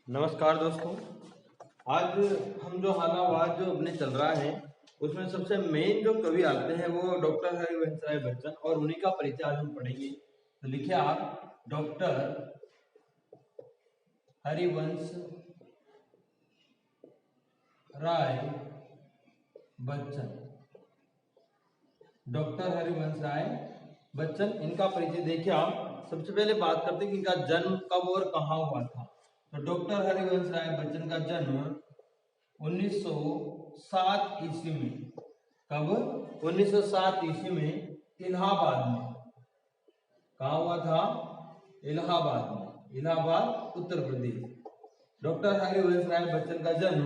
नमस्कार दोस्तों। आज हम जो हालावाद जो अपने चल रहा है उसमें सबसे मेन जो कवि आते हैं वो डॉक्टर हरिवंश राय बच्चन और उन्हीं का परिचय आज हम पढ़ेंगे। तो लिखिए आप डॉक्टर हरिवंश राय बच्चन। डॉक्टर हरिवंश राय बच्चन, इनका परिचय देखिए आप। सबसे पहले बात करते हैं कि इनका जन्म कब और कहाँ हुआ था। तो डॉक्टर हरिवंश राय बच्चन का जन्म 1907 ईस्वी में। कब? 1907 ईस्वी में इलाहाबाद में। कहाँ हुआ था? इलाहाबाद में, इलाहाबाद उत्तर प्रदेश। डॉक्टर हरिवंश राय बच्चन का जन्म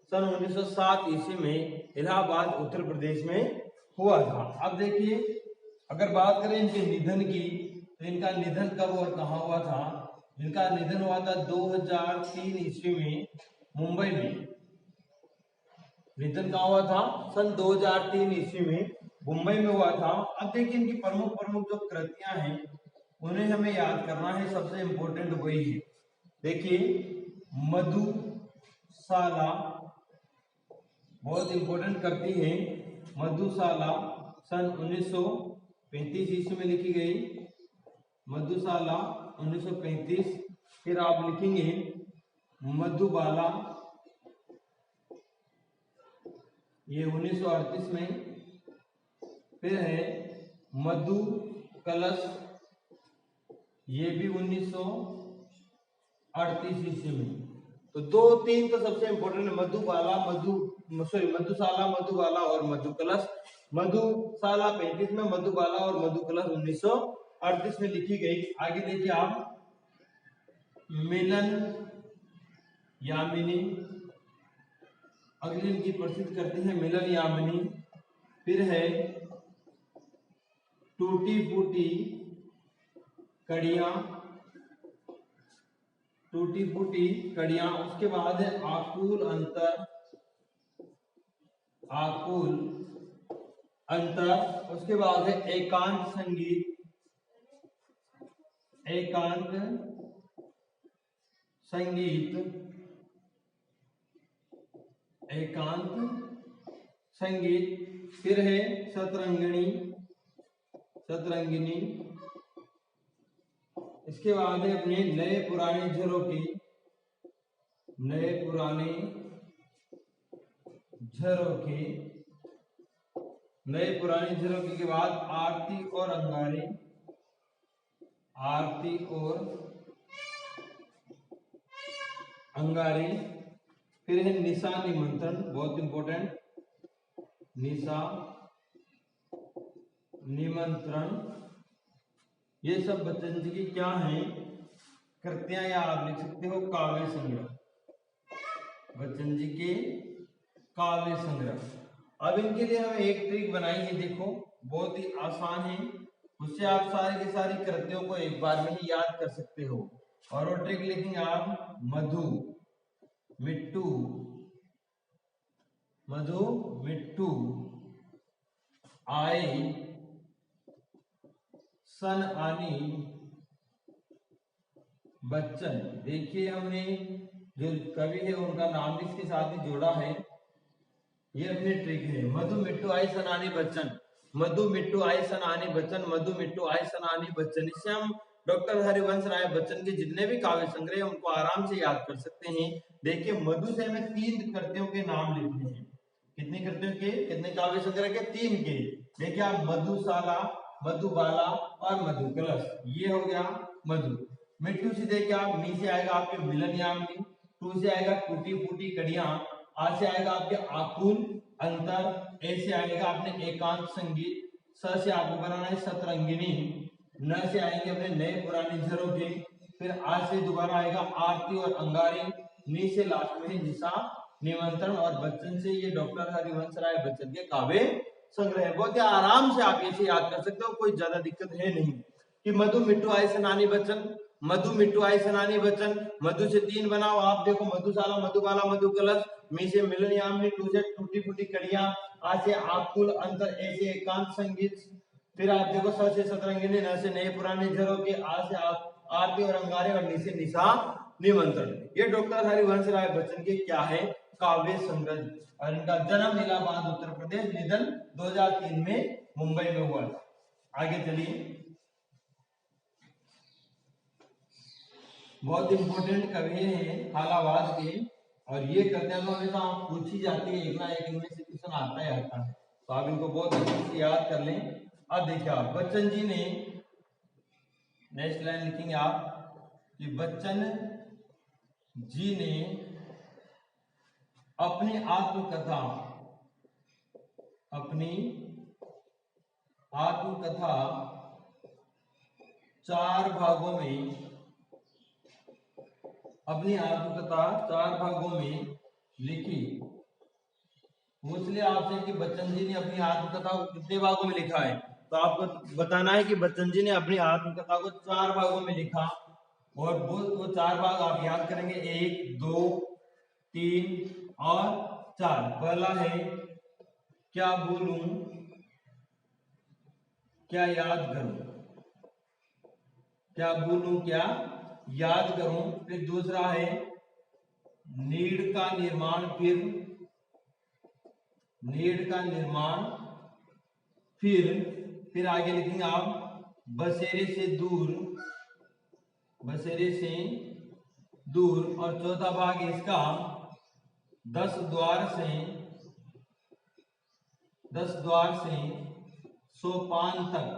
सन 1907 ईस्वी में इलाहाबाद उत्तर प्रदेश में हुआ था। अब देखिए, अगर बात करें इनके निधन की तो इनका निधन कब और कहाँ हुआ था। इनका निधन हुआ था 2003 ईस्वी में मुंबई में। निधन कहाँ हुआ था? सन 2003 ईस्वी में मुंबई में हुआ था। अब देखिए, इनकी प्रमुख प्रमुख जो कृतियां हैं उन्हें हमें याद करना है। सबसे इंपॉर्टेंट वही है। देखिए, मधुशाला बहुत इंपॉर्टेंट करती है। मधुशाला सन 1935 ईस्वी में लिखी गई। मधुशाला 1935। फिर आप लिखेंगे मधुबाला, ये 1938 में। फिर है मधु कलश, ये भी 1938 ईस्वी में। तो दो तीन तो सबसे इंपॉर्टेंट है, मधुशाला मधुबाला और मधु कलश। मधुशाला 35 में, मधुबाला और मधु कलश 1938 में लिखी गई। आगे देखिए आप, मिलन यामिनी, अगली इनकी प्रसिद्ध करते हैं मिलन यामिनी। फिर है टूटी फूटी कड़ियां, टूटी फूटी कड़ियां। उसके बाद है आकुल अंतर, आकुल अंतर। उसके बाद है एकांत संगीत, एकांत संगीत, एकांत संगीत। फिर है सतरंगिणी, सतरंगिनी। इसके बाद है अपने नए पुराने झरोखे, नए पुराने झरोखे। नए पुराने झरोखे के बाद आरती और अंगारे, आरती और अंगारे। फिर है निशा निमंत्रण, बहुत इंपॉर्टेंट, निशा निमंत्रण। ये सब बच्चन जी की क्या है? कृतियां, या आप लिख सकते हो काव्य संग्रह। बच्चन जी के काव्य संग्रह। अब इनके लिए हमें एक ट्रिक बनाई है, देखो बहुत ही आसान है। उससे आप सारी की सारी कृतियों को एक बार में ही याद कर सकते हो। और वो ट्रिक लिखेंगे आप, मधु मिट्टू, मधु मिट्टू आए सन आनी बच्चन। देखिए, हमने जो कवि है उनका नाम भी इसके साथ ही जोड़ा है। ये अपनी ट्रिक है, मधु मिट्टू आई सनानी बच्चन, मधु मिट्टू आई सनानी बच्चन, मधु मिट्टू आई सनानी बच्चन। इससे हम डॉक्टर हरिवंश राय बच्चन के जितने भी काव्य संग्रह हैं उनको आराम से याद कर सकते हैं। देखिए, मधु से हमें 3 कृतियों के नाम लिखने हैं। कितनी कृतियों के, कितने काव्य संग्रह के? 3 के। देखिए आप, मधुशाला, मधुबाला और मधु कलश, ये हो गया मधु। मिट्टू से देखिए आप, मी से आएगा आपके मिलन यामिनी, टू से आएगा टूटी फूटी कड़ियां, आ से आएगा आपके आकुल अंतर, ए से आएगा आपने एकांत संगीत, स से आपको बनाना है सतरंगिनी, न से आएंगे अपने नए पुराने झरोखे। फिर आज से दोबारा आएगा आरती और अंगारे, नी से लास्ट में निशा निमंत्रण और बच्चन से ये डॉक्टर हरिवंश राय बच्चन के काव्य संग्रह। बहुत ही आराम से आप इसे याद कर सकते हो, कोई ज्यादा दिक्कत है नहीं। कि मधु मिट्टू आई सनानी बच्चन, मधु मिट्टू आई सनानी बच्चन, मधु से 3 बनाओ आप, देखो मधुशाला, मधुबाला, मधु कलश, मी से मिलन यामिनी, टू से टूटी फूटी कड़ियां, आ से आकुल अंतर, ए से एकांत संगीत। फिर आप देखो, स से सतरंगिनी, न से नए पुराने झरोखे, आ से आरती और अंगारे और नी से निशा निमंत्रण। ये डॉक्टर हरिवंश राय बच्चन के क्या है, काव्य संग्रह। और इनका जन्म इलाहाबाद उत्तर प्रदेश, निधन 2003 में मुंबई में हुआ। आगे चलिए, बहुत इंपोर्टेंट कवि हैं इलाहाबाद के, और ये कविता तो हमेशा पूछी जाती है, एक ना एक इनमें से क्वेश्चन आता ही आता है, तो आप इनको बहुत अच्छे से याद कर लें। अब देखिए आप, बच्चन जी ने, नेक्स्ट लाइन लिखेंगे आप कि बच्चन जी ने अपनी आत्मकथा, अपनी आत्मकथा 4 भागों में, अपनी आत्मकथा 4 भागों में लिखी। पूछ लिया आपसे कि बच्चन जी ने अपनी आत्मकथा को कितने भागों में लिखा है, तो आपको बताना है कि बच्चन जी ने अपनी आत्मकथा को 4 भागों में लिखा। और वो 4 भाग आप याद करेंगे, 1, 2, 3 और 4। पहला है क्या भूलूं क्या याद करूं, क्या भूलूं क्या याद करूं। फिर दूसरा है नीड का निर्माण, नीड का निर्माण। फिर आगे लिखेंगे आप बसेरे से दूर, बसेरे से दूर। और चौथा भाग इसका 10 द्वार से, 10 द्वार से सोपान तक,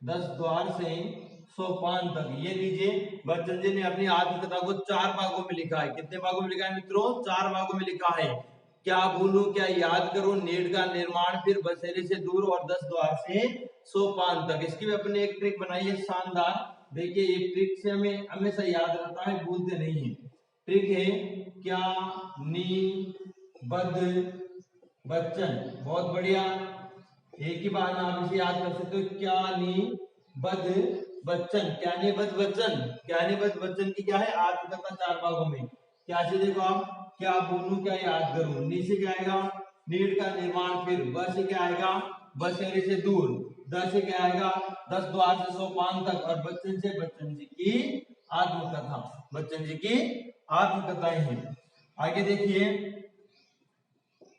10 द्वार से सोपान तक। ये लीजिए, बच्चन जी ने अपनी आत्मकथा को 4 भागों में लिखा है। कितने भागों में लिखा है मित्रों? 4 भागों में लिखा है। क्या भूलूं क्या याद करूं, नीड का निर्माण, फिर बसेरे से दूर और 10 द्वार से सोपान तक। इसकी भी अपने एक ट्रिक बनाई है शानदार। देखिए, ये ट्रिक से हमें हमेशा याद रहता है, भूलते नहीं है। ट्रिक है क्या नी बद बच्चन। बहुत बढ़िया, एक ही बार में आप इसे याद कर सकते हो। क्या नी बद बच्चन, क्या नी बद बच्चन, क्या नी बद बच्चन की क्या है आत्मकथा 4 भागों में। क्या से देखो आप, क्या भूलूं क्या याद करूं, नी से क्या आएगा नीड का निर्माण, फिर ब से क्या आएगा बसेरे से दूर, द से क्या आएगा 10 द्वार से सोपान तक, और बच्चन से बच्चन जी की आत्मकथा, बच्चन जी की आत्मकथाएं हैं। आगे देखिए,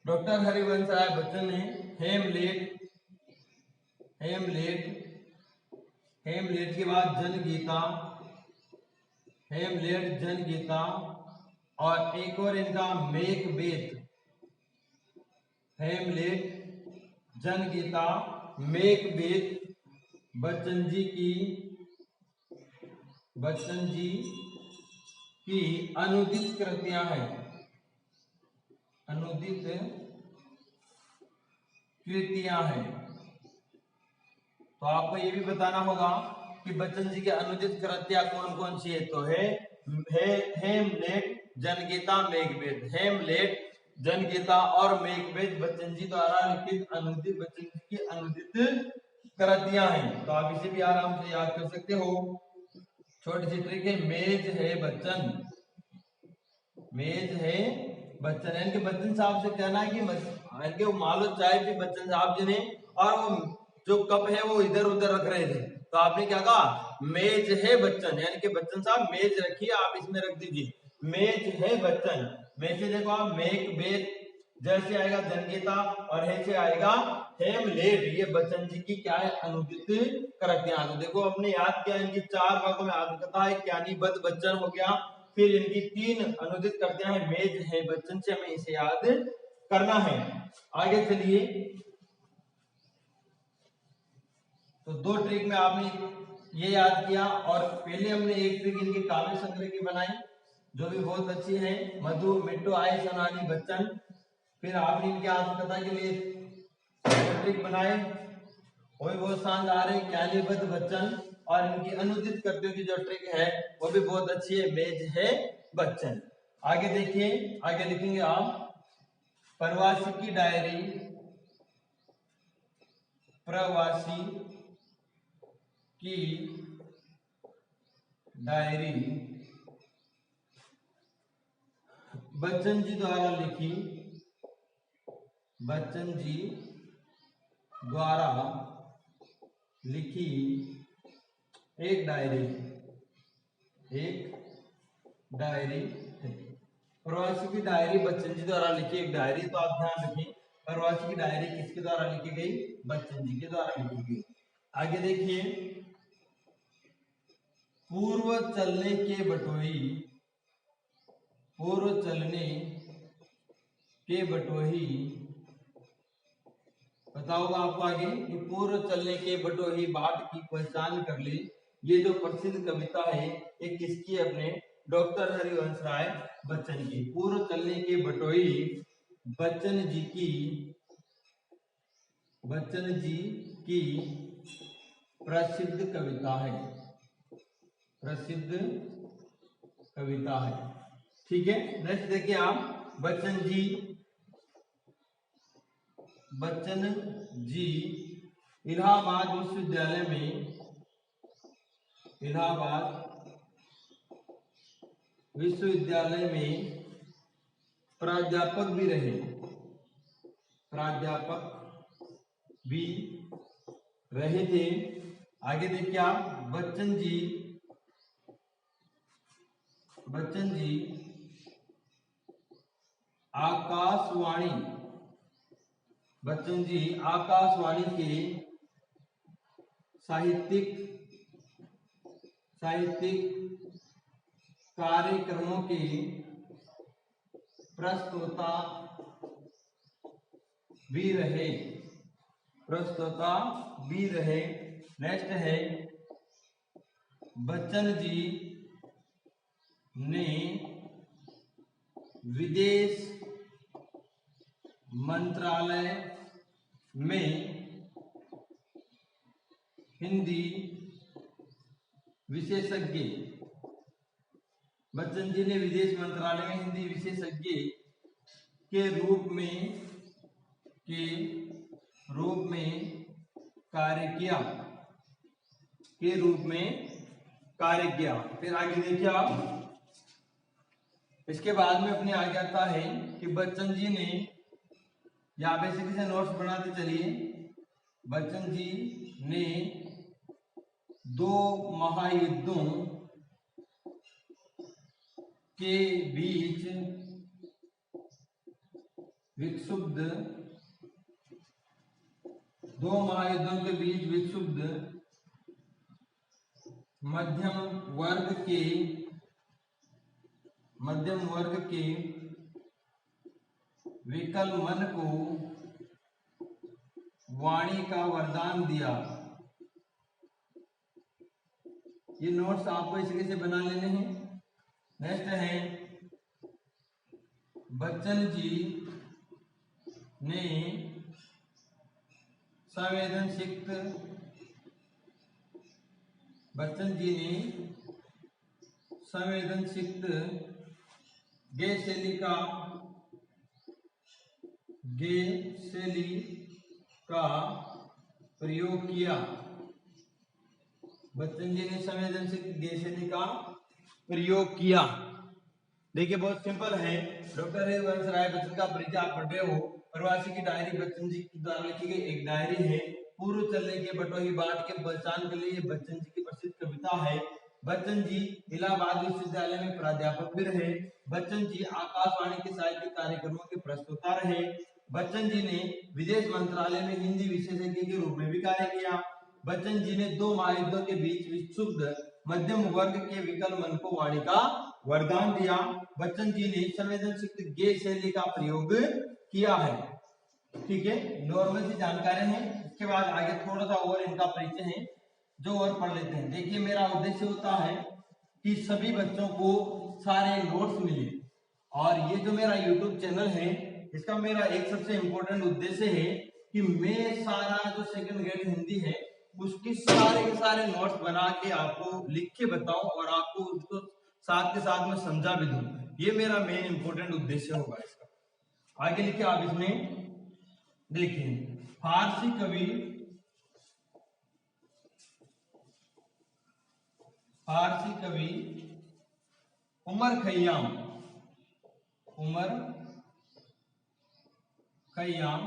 डॉक्टर हरिवंश राय बच्चन ने हेमलेट, हेमलेट, हेमलेट के बाद जनगीता, हेमलेट जनगीता, और एक और इनका मेकबेथ, हेमलेट जनगीता मेकबेथ। बच्चन जी की, बच्चन जी की अनुदित कृतियां हैं, अनुदित कृतियां हैं। तो आपको ये भी बताना होगा कि बच्चन जी की अनुदित कृतियां कौन कौन सी है। तो है हेमलेट, जनगीता, मेघवेद। हेमलेट, जनगीता और मेघवेद बच्चन जी द्वारा लिखित अनुदित, बच्चन जी की अनुदित कृतियां हैं। तो आप इसे भी आराम से याद कर सकते हो। छोटी सी ट्रिक है, मेज है बच्चन, मेज है बच्चन। यानी कि बच्चन साहब से कहना है कि वो मान लो चाय भी बच्चन साहब जी ने, और वो जो कप है वो इधर उधर रख रहे थे, तो आपने क्या कहा मेज है बच्चन, यानी कि बच्चन साहब मेज रखिए, आप इसमें रख दीजिए मेज है बच्चन। में से देखो आप मेक बेद, जैसे आएगा जनगीता, और है से आएगा हेमलेट। ये बच्चन जी की क्या है अनुदित कृतियां। तो देखो आपने याद किया, इनकी 4 भागों में आत्मकथा है, ज्ञानी बद बच्चन हो गया, फिर इनकी 3 अनुदित कृतियां हैं, मेज है बच्चन से हमें इसे याद करना है। आगे चलिए, तो 2 ट्रिक में आपने ये याद किया, और पहले हमने एक ट्रिक इनके काव्य संग्रह की बनाई जो भी बहुत अच्छी है, मधु मिट्टू आय सनानी बच्चन। फिर आपने इनके आत्मकथा के लिए ट्रिक बनाए, वो भी बहुत शानदार है, ज्ञानीबद्ध बच्चन। और इनकी अनुदित कृतियों की जो ट्रिक है वो भी बहुत अच्छी है, मेज है बच्चन। आगे देखिए, आगे लिखेंगे आप प्रवासी की डायरी, प्रवासी की डायरी बच्चन जी द्वारा लिखी, बच्चन जी द्वारा लिखी एक डायरी, एक डायरी है। प्रवासी की डायरी बच्चन जी द्वारा लिखी एक डायरी, तो आप ध्यान रखें प्रवासी की डायरी किसके द्वारा लिखी गई? बच्चन जी के द्वारा लिखी गई। आगे देखिए, पूर्व चलने के बटोही, पूर्व चलने के बटोही, बताओगा आपको आगे कि पूर्व चलने के बटोही बाट की पहचान कर ली। ये जो प्रसिद्ध कविता है ये किसकी? अपने डॉक्टर हरिवंश राय बच्चन की। पूर्व चलने के बटोही बच्चन जी की, बच्चन जी की प्रसिद्ध कविता है, प्रसिद्ध कविता है। ठीक है, नेक्स्ट देखिए आप, बच्चन जी, बच्चन जी इलाहाबाद विश्वविद्यालय में, इलाहाबाद विश्वविद्यालय में प्राध्यापक भी रहे, प्राध्यापक भी रहे थे। आगे देखिए आप, बच्चन जी, बच्चन जी आकाशवाणी, बच्चन जी आकाशवाणी के साहित्यिक, साहित्यिक कार्यक्रमों के प्रस्तोता भी रहे, प्रस्तोता भी रहे। नेक्स्ट है, बच्चन जी ने विदेश मंत्रालय में हिंदी विशेषज्ञ, बच्चन जी ने विदेश मंत्रालय में हिंदी विशेषज्ञ के रूप में, के रूप में कार्य किया, के रूप में कार्य किया। फिर आगे देखिए आप, इसके बाद में अपने आगे आता है कि बच्चन जी ने, यहाँ पे से नोट्स बनाते चलिए, बच्चन जी ने 2 महायुद्धों के बीच विक्षुब्ध, 2 महायुद्धों के बीच विक्षुब्ध मध्यम वर्ग के विकल मन को वाणी का वरदान दिया। ये नोट्स आपको इसी से बना लेने हैं। नेक्स्ट है, बच्चन जी ने संवेदनशील, बच्चन जी ने संवेदनशील गे शैली का, गे शैली का प्रयोग किया। बच्चन जी ने संवेदनशील गे शैली का प्रयोग किया। देखिए बहुत सिंपल है, डॉक्टर हरिवंश राय बच्चन का परिचय आप पढ़ रहे हो। प्रवासी की डायरी बच्चन जी द्वारा लिखी गई एक डायरी है। पूर्व चलने के बटोही बाट के पहचान के लिए बच्चन जी की प्रसिद्ध कविता है। बच्चन जी इलाहाबाद विश्वविद्यालय में प्राध्यापक भी रहे। बच्चन जी आकाशवाणी के साहित्यिक कार्यक्रमों के प्रस्तोता रहे। बच्चन जी ने विदेश मंत्रालय में हिंदी विशेषज्ञ के रूप में भी कार्य किया। बच्चन जी ने 2 महायुद्धों के बीच विक्षुब्ध मध्यम वर्ग के विकल मन को वाणी का वरदान दिया। बच्चन जी ने संवेदनशील गे शैली का प्रयोग किया है। ठीक है, नॉर्मल सी जानकारी है। इसके बाद आगे थोड़ा सा और इनका परिचय है जो और पढ़ लेते हैं। देखिए मेरा उद्देश्य होता है कि सभी बच्चों को सारे नोट्स मिले, और ये जो मेरा YouTube चैनल है इसका मेरा एक सबसे इम्पोर्टेंट उद्देश्य है कि मैं सारा जो सेकंड ग्रेड हिंदी है उसकी सारे के सारे नोट्स बना के आपको लिख के बताऊं और आपको उसको साथ के साथ में समझा भी दूं। ये मेरा मेन इंपॉर्टेंट उद्देश्य होगा इसका। आगे लिखिए आप इसमें, देखिए फारसी कवि, फारसी कवि उमर खैयाम, उमर खैयाम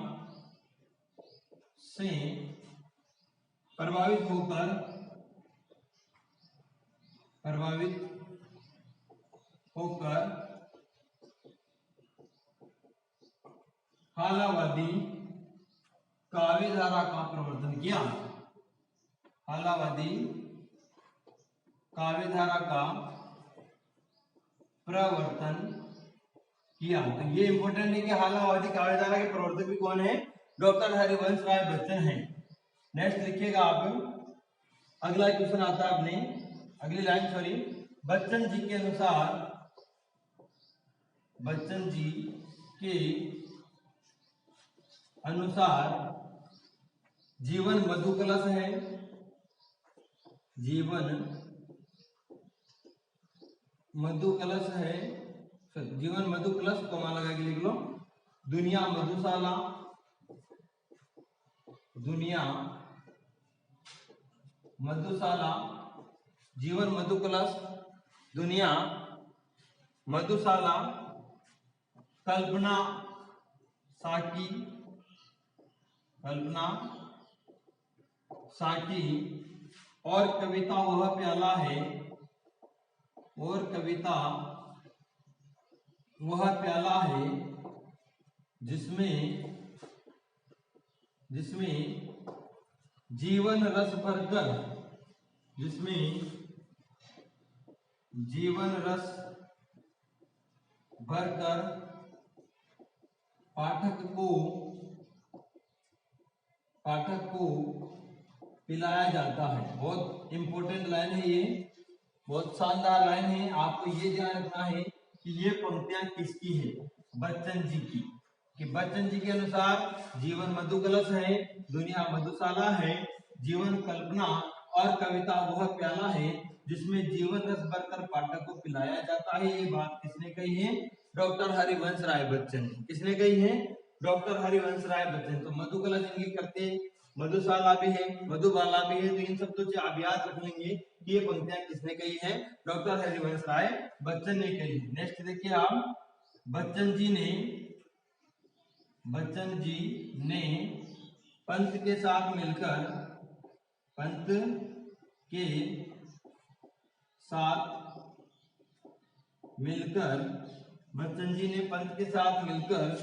से प्रभावित होकर हालावादी काव्यधारा का प्रवर्तन किया। हालावादी काव्यधारा का प्रवर्तन किया। तो ये इंपॉर्टेंट है कि हालावादी काव्यधारा के प्रवर्तक भी कौन है? डॉक्टर हरिवंश राय बच्चन है। नेक्स्ट लिखिएगा आप, अगला क्वेश्चन आता है अपने अगली लाइन, सॉरी, बच्चन जी के अनुसार, बच्चन जी के अनुसार जीवन मधु कलश है। जीवन मधु कलश है, जीवन मधु कलश कोमा लगा के लिख लो। दुनिया मधुशाला, दुनिया मधुशाला, जीवन मधु कलश, दुनिया मधुशाला, कल्पना साकी, कल्पना साकी, और कविता वह प्याला है, और कविता वह प्याला है जिसमें जीवन रस भरकर, जिसमें जीवन रस भरकर पाठक को पिलाया जाता है। बहुत इंपॉर्टेंट लाइन है ये, बहुत शानदार लाइन है। आपको ये ध्यान रखना है कि ये पंक्तियां किसकी है? बच्चन जी की। कि बच्चन जी के अनुसार जीवन मधु कलश है, दुनिया मधुशाला है, जीवन कल्पना और कविता वह प्याला है जिसमें जीवन रस भरकर पाठक को पिलाया जाता है। ये बात किसने कही है? डॉक्टर हरिवंश राय बच्चन। किसने कही है? डॉक्टर हरिवंश राय बच्चन। तो मधु कलश इनकी करते, मधुशाला भी है, मधुबाला भी है, तो इन सब तो आप याद रख लेंगे कि ये पंक्तियां किसने कही है? डॉक्टर हरिवंश राय बच्चन ने कही। नेक्स्ट देखिए आप, बच्चन जी ने पंत के साथ मिलकर, पंत के साथ मिलकर, बच्चन जी ने पंत के साथ मिलकर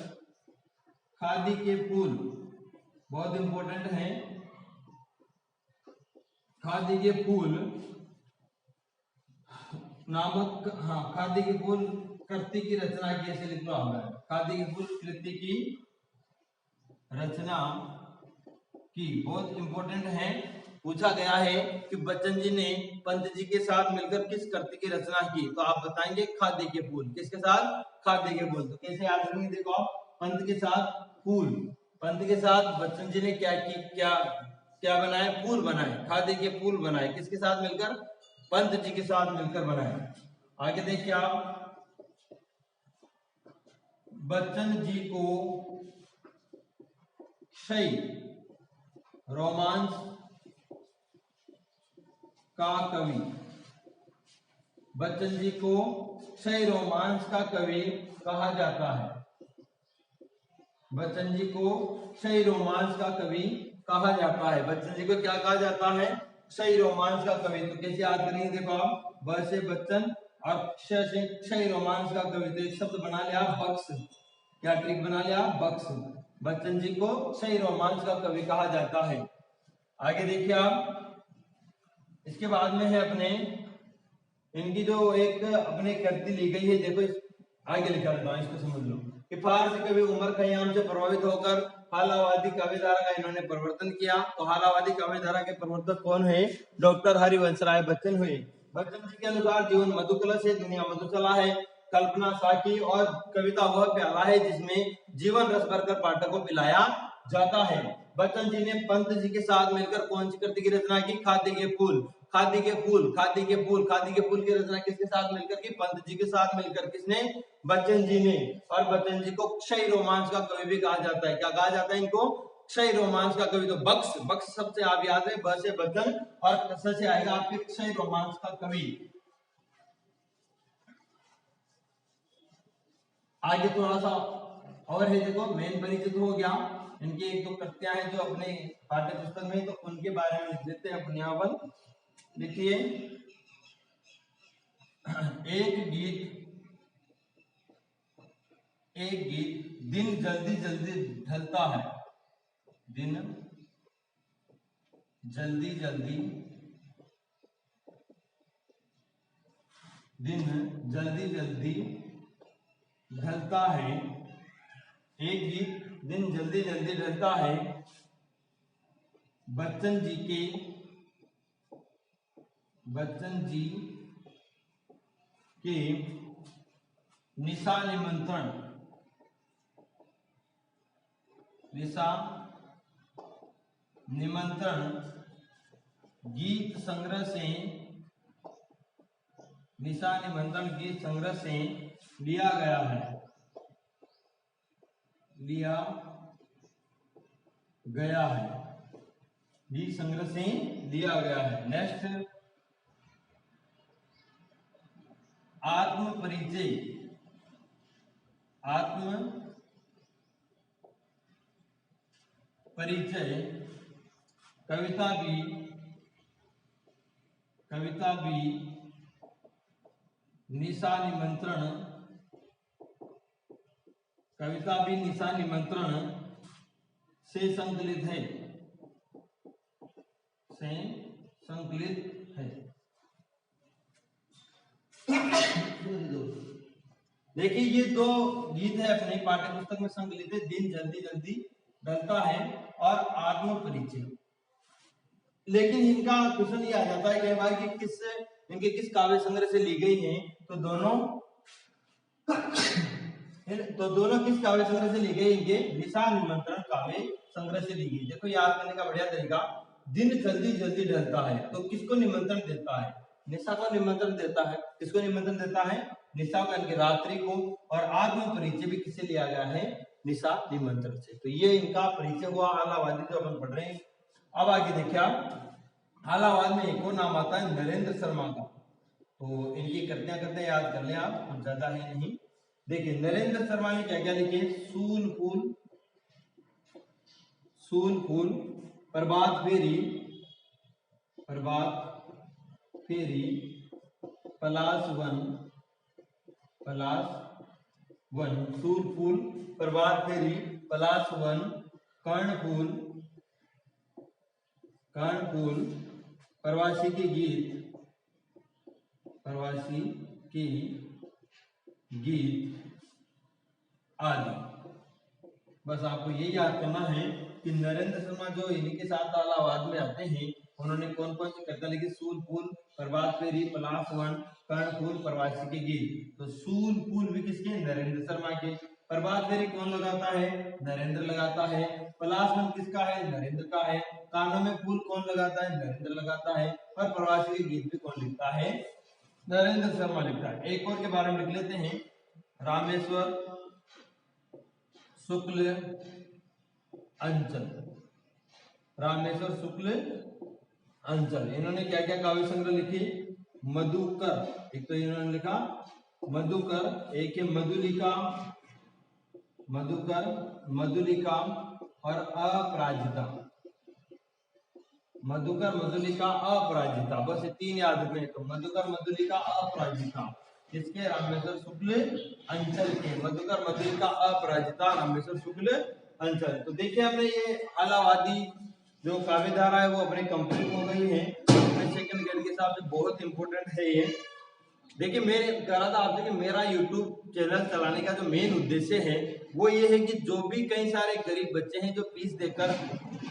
खादी के फूल, बहुत इंपॉर्टेंट है, खादी के फूल नामक, हाँ, खादी के फूल कृति की रचना की, ऐसे लिख लो आप, खादी के फूल कृति की रचना की। बहुत इंपॉर्टेंट है, पूछा गया है कि बच्चन जी ने पंत जी के साथ मिलकर किस कृति की रचना की, तो आप बताएंगे खादी के फूल। किसके साथ? खादी के फूल। तो कैसे याद रखेंगे? देखो आप, पंत के साथ फूल, पंत के साथ बच्चन जी ने क्या बनाए? फूल बनाए, खादी के फूल बनाए। किसके साथ मिलकर? पंत जी के साथ मिलकर बनाए। आगे देखिए आप, बच्चन जी को क्षय रोमांस का कवि, बच्चन जी को क्षय रोमांस का कवि कहा जाता है। बच्चन जी को क्षय रोमांस का कवि कहा जाता है। बच्चन जी को क्या कहा जाता है? क्षय रोमांस का कवि। तो कैसे याद करेंगे? देखो आप, ब से बच्चन और क्ष से क्षय रोमांस का कवि, तो एक शब्द बना लिया बक्स। क्या ट्रिक बना लिया? बक्स। बच्चन जी को क्षय रोमांस का कवि कहा जाता है। आगे देखिए आप, इसके बाद में है अपने इनकी जो एक अपने कृति ली गई है, देखो आगे लिखा था, इसको समझ लो कि फारसी कवि उमर खयाम से प्रभावित होकर हालावादी काव्यधारा का इन्होंने प्रवर्तन किया। तो हालावादी काव्यधारा के प्रवर्तक कौन है? डॉक्टर हरिवंश राय बच्चन हुए। बच्चन जी के अनुसार जीवन मधु कलश है, दुनिया मधुशाला है, कल्पना साकी और कविता वह प्याला है जिसमें जीवन रस भरकर पाठक को पिलाया जाता है। बच्चन जी ने पंत जी के साथ मिलकर कौन सी कृति की रचना की? खादी के फूल। खादी के फूल, खादी के फूल, खादी के फूल की रचना किसके साथ मिलकर की? पंत जी के साथ मिलकर। किसने? बच्चन जी ने। और बच्चन जी को क्षय रोमांस का कवि भी कहा जाता है। क्या कहा जाता है इनको? क्षय रोमांस का कवि। तो बक्स, बक्स शब्द से आप याद है, ब से बच्चन और क से आएगा आपके क्षय रोमांस का कवि। आगे थोड़ा सा और है, देखो मेन परिचित हो गया, इनकी एक दो कृतियां हैं जो अपने पाठ्य पुस्तक में, तो उनके बारे में लिख देते हैं अपने यहाँ पर। देखिए, एक गीत एक गीत दिन जल्दी जल्दी ढलता है, दिन जल्दी जल्दी, दिन जल्दी जल्दी ढलता है, एक गीत दिन जल्दी जल्दी ढलता है, बच्चन जी के निशा निमंत्रण, निशा निमंत्रण गीत संग्रह से, निशा निमंत्रण गीत संग्रह से लिया गया है, लिया गया है, गीत संग्रह से लिया गया है। नेक्स्ट, आत्म परिचय, आत्म परिचय कविता भी निशा निमंत्रण, कविता भी निशा निमंत्रण से संकलित है, से संकलित है। देखिए ये दो गीत है अपने पाठ्य पुस्तक में संकलित है, दिन जल्दी जल्दी ढलता है और आत्म परिचय। लेकिन इनका क्वेश्चन ये आ जाता है कई बार कि इनके किस काव्य संग्रह से ली गई हैं, तो दोनों किस काव्य संग्रह से ली गई, इनके निशा निमंत्रण काव्य संग्रह से ली गई। देखो याद करने का बढ़िया तरीका, दिन जल्दी जल्दी ढलता है तो किसको निमंत्रण देता है, निशा को निमंत्रण देता है। किसको निमंत्रण देता है, निशा को, इनकी रात्रि को। और आत्म परिचय भी किससे लिया गया है, निशा निमंत्रण से। तो ये इनका परिचय हुआ आलावादी जो अपन पढ़ रहे हैं। अब आगे देखिए आलावाद में एक और नाम आता है नरेंद्र शर्मा का, तो इनकी कृतियां करते याद कर लें आप, कुछ ज्यादा है नहीं। देखिए नरेंद्र शर्मा ने क्या क्या लिखे, सूल फूल, प्रभात फेरी, पलाश वन, सूल फूल, प्रभात फेरी, पलाश वन, कर्णफूल, प्रवासी के गीत आदि। बस आपको ये याद करना है कि नरेंद्र शर्मा जो इन्हीं के साथ आलावाद में आते हैं, उन्होंने कौन कौन सी कविता लिखी, सूल फूल, प्रभात फेरी, पलाश वन, कर्णफूल, प्रवासी के गीत। तो सूल फूल भी किसके, नरेंद्र शर्मा के। प्रभात फेरी कौन लगाता है, नरेंद्र लगाता है। पलाश वन किसका है, नरेंद्र का है। कानों में फूल कौन लगाता है, नरेंद्र लगाता है। और प्रवासी के गीत भी कौन लिखता है, नरेंद्र शर्मा लिखता है। एक और के बारे में लिख लेते हैं, रामेश्वर शुक्ल अंचल, रामेश्वर शुक्ल अंचल। इन्होंने क्या क्या काव्य संग्रह लिखे, मधुकर, एक तो इन्होंने लिखा मधुकर, एक है मधुलिका और अपराजिता। मधुकर, मधुलिका, अपराजिता, बस ये तीन याद रखें। तो मधुकर, मधुलिका, अपराजिता किसके, रामेश्वर शुक्ल अंचल के। मधुकर, मधुलिका, अपराजिता, रामेश्वर शुक्ल अंचल। तो देखिए हमने ये आलावादी जो काव्य धारा है वो अपने कंप्लीट हो गई है। सेकंड ग्रेड के हिसाब से बहुत इंपॉर्टेंट है ये। देखिए मैं कह रहा था आपसे कि मेरा YouTube चैनल चलाने का जो मेन उद्देश्य है वो ये है कि जो भी कई सारे गरीब बच्चे हैं जो फीस देकर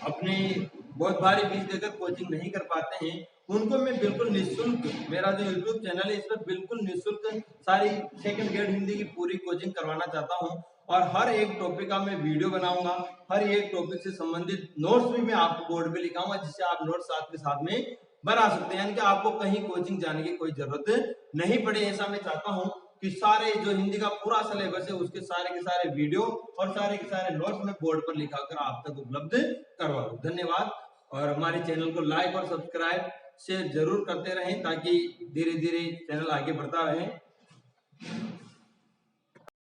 अपने बहुत भारी फीस देकर कोचिंग नहीं कर पाते हैं, उनको मैं बिल्कुल निःशुल्क, मेरा जो YouTube चैनल है इस पर बिल्कुल निःशुल्क सारी सेकंड ग्रेड हिंदी की पूरी कोचिंग करवाना चाहता हूं। और हर एक टॉपिक का मैं वीडियो बनाऊंगा, हर एक टॉपिक से संबंधित नोट्स भी मैं आपको बोर्ड पे लिखाऊंगा, जिससे आप नोट्स साथ के साथ में बना सकते हैं। यानी कि आपको कहीं कोचिंग जाने की कोई जरूरत नहीं पड़े। ऐसा मैं चाहता हूं कि सारे जो हिंदी का पूरा सिलेबस है उसके सारे के सारे वीडियो और सारे के सारे नोट्स में बोर्ड पर लिखाकर आप तक उपलब्ध करवा दूं। धन्यवाद। और हमारे चैनल को लाइक और सब्सक्राइब शेयर जरूर करते रहें ताकि धीरे धीरे चैनल आगे बढ़ता रहे।